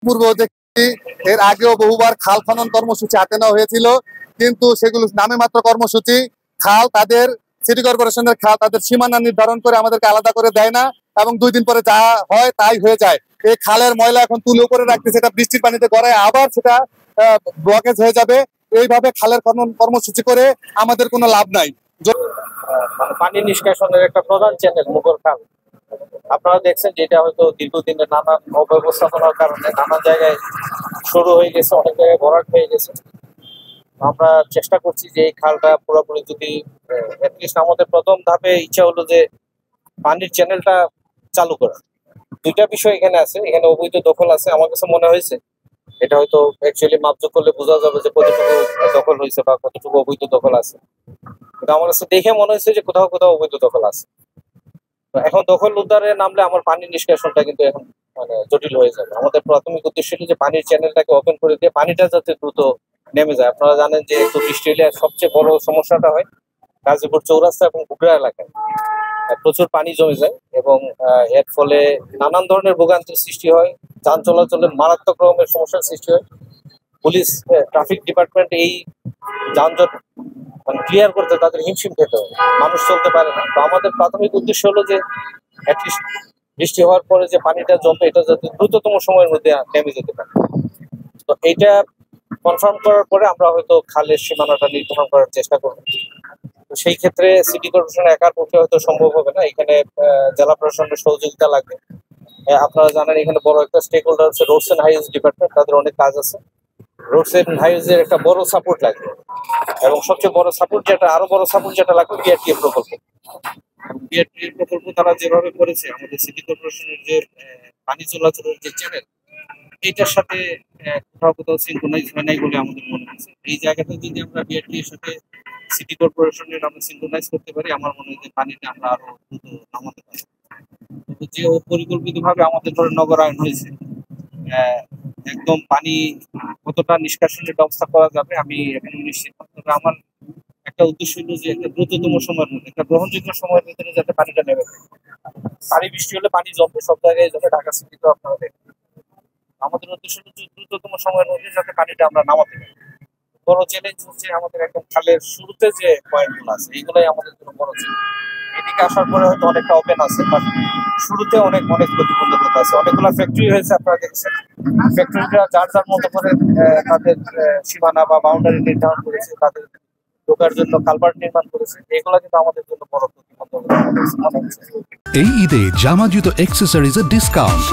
পূর্ব দেখি এর আগেও বহুবার খাল খনন কর্মসূচি হাতে নেওয়া হয়েছিল, কিন্তু সেগুলো নামে মাত্র কর্মসূচি। খাল তাদের সিটি কর্পোরেশনের খাল তাদের সীমানা নির্ধারণ করে আমাদেরকে আলাদা করে দেয় না, এবং 2 দিন পরে যা হয় তাই হয়ে যায়। এই খালের ময়লা এখন তুলে উপরে রাখতেছে, সেটা বৃষ্টির পানিতে গড়ায় আবার সেটা ব্লকেজ হয়ে যাবে। এইভাবে খালের খনন কর্মসূচি করে আমাদের কোনো লাভ নাই। পানি নিষ্কাশনের একটা প্রধান চ্যানেল মুগর খাল, আপনারা দেখছেন যেটা হয়তো দীর্ঘদিনের নানান অব্যবস্থাপনার কারণে নানা জায়গায় শুরু হয়ে গেছে, অনেক জায়গায় ভরাট হয়ে গেছে। আমরা চেষ্টা করছি যে এই খালটা পুরোপুরি যদি অ্যাটলিস্ট আমাদের প্রথম ধাপে ইচ্ছা হলো যে পানির চ্যানেলটা চালু করা। 2টা বিষয় এখানে আছে, এখানে অবৈধ দখল আছে। আমার কাছে মনে হয়েছে এটা হয়তো অ্যাকচুয়ালি মাপযোগ করলে বোঝা যাবে যে কতটুকু দখল হয়েছে বা কতটুকু অবৈধ দখল আছে, কিন্তু আমার কাছে দেখে মনে হয়েছে যে কোথাও কোথাও অবৈধ দখল আছে। এখন দখল উদ্ধারে নামলে আমার পানির নিষ্কাশনটা কিন্তু এখন মানে জটিল হয়ে যাবে। আমাদের প্রাথমিক উদ্দেশ্য হলো যে পানির চ্যানেলটাকে ওপেন করে দিয়ে পানিটা যাতে দ্রুত নেমে যায়। আপনারা জানেন যে একটু বৃষ্টি হলে সবচেয়ে বড় সমস্যাটা হয় গাজীপুর চৌরাস্তা এবং ঘুগড়া এলাকায় প্রচুর পানি জমে যায়, এবং এর ফলে নানান ধরনের ভোগান্তির সৃষ্টি হয়, যান চলাচলের মারাত্মক রকমের সমস্যার সৃষ্টি হয়। পুলিশ ট্রাফিক ডিপার্টমেন্ট এই যানজট ক্লিয়ার করতে তাদের হিমশিম খেতে হয়, মানুষ চলতে পারে না। তো আমাদের প্রাথমিক উদ্দেশ্য হলো যে অ্যাটলিস্ট বৃষ্টি হওয়ার পরে যে পানিটা জমবে এটা যাতে দ্রুততম সময়ের মধ্যে নেমে যেতে পারে। তো এইটা কনফার্ম করার পরে আমরা হয়তো খালের সীমানাটা নির্ধারণ করার চেষ্টা করব। তো সেই ক্ষেত্রে সিটি কর্পোরেশন একার পক্ষে হয়তো সম্ভব হবে না, এখানে জেলা প্রশাসনের সহযোগিতা লাগবে। আপনারা জানেন এখানে বড় একটা স্টেক হোল্ডার হচ্ছে রোডস এন্ড হাইওয়েজ ডিপার্টমেন্ট, তাদের অনেক কাজ আছে। রোডস এন্ড হাইওয়েজের একটা বড় সাপোর্ট লাগবে, এবং সবচেয়ে বড় সাপোর্ট যেটা আরো বড় সাপোর্ট যেটা লাগবে বিআরটিএ প্রকল্প। বিআরটিএ প্রকল্প তারা যেভাবে করেছে আমাদের সিটি কর্পোরেশনের যে পানি চলাচলের যে চ্যানেল, এইটার সাথে কোথাও কোথাও সিনক্রোনাইজ হয় নাই বলে আমাদের মনে হচ্ছে। এই জায়গাটা যদি আমরা বিআরটিএর সাথে সিটি কর্পোরেশনের আমরা সিনক্রোনাইজ করতে পারি, আমার মনে হয় যে পানিটা আমরা আরো দ্রুত নামাতে পারি। যে পরিকল্পিতভাবে আমাদের ধরে নগরায়ণ হয়েছে, একদম পানি কতটা নিষ্কাশনের ব্যবস্থা করা যাবে আমি এখানে নিশ্চিত। তবে আমার একটা উদ্দেশ্য হলো যে একটা দ্রুততম সময়ের মধ্যে, একটা গ্রহণযোগ্য সময়ের ভিতরে যাতে পানিটা নেমে যায়। ভারী বৃষ্টি হলে পানি জমবে সব জায়গায়, যাতে ঢাকা সিটিতে আপনারা দেখেন। আমাদের উদ্দেশ্য হলো যে দ্রুততম সময়ের মধ্যে যাতে পানিটা আমরা নামাতে পারি। বড় চ্যালেঞ্জ হচ্ছে আমাদের একদম খালের শুরুতে যে পয়েন্টগুলো আছে এইগুলাই আমাদের জন্য বড় চ্যালেঞ্জ। এদিকে আসার পরে হয়তো অনেকটা ওপেন আছে, বাট শুরুতে অনেক প্রতিবন্ধকতা আছে। অনেকগুলো ফ্যাক্টরি হয়েছে, আপনারা দেখছেন ফ্যাক্টরিটা যার যার মতো করে তাদের সীমানা বা বাউন্ডারি নির্ধারণ করেছে, তাদের ঢোকার জন্য কালভার্ট নির্মাণ করেছে। এগুলো কিন্তু আমাদের জন্য বড় প্রতিবন্ধকতা। এই ঈদে জামা জুতো অ্যাক্সেসরিজের ডিসকাউন্ট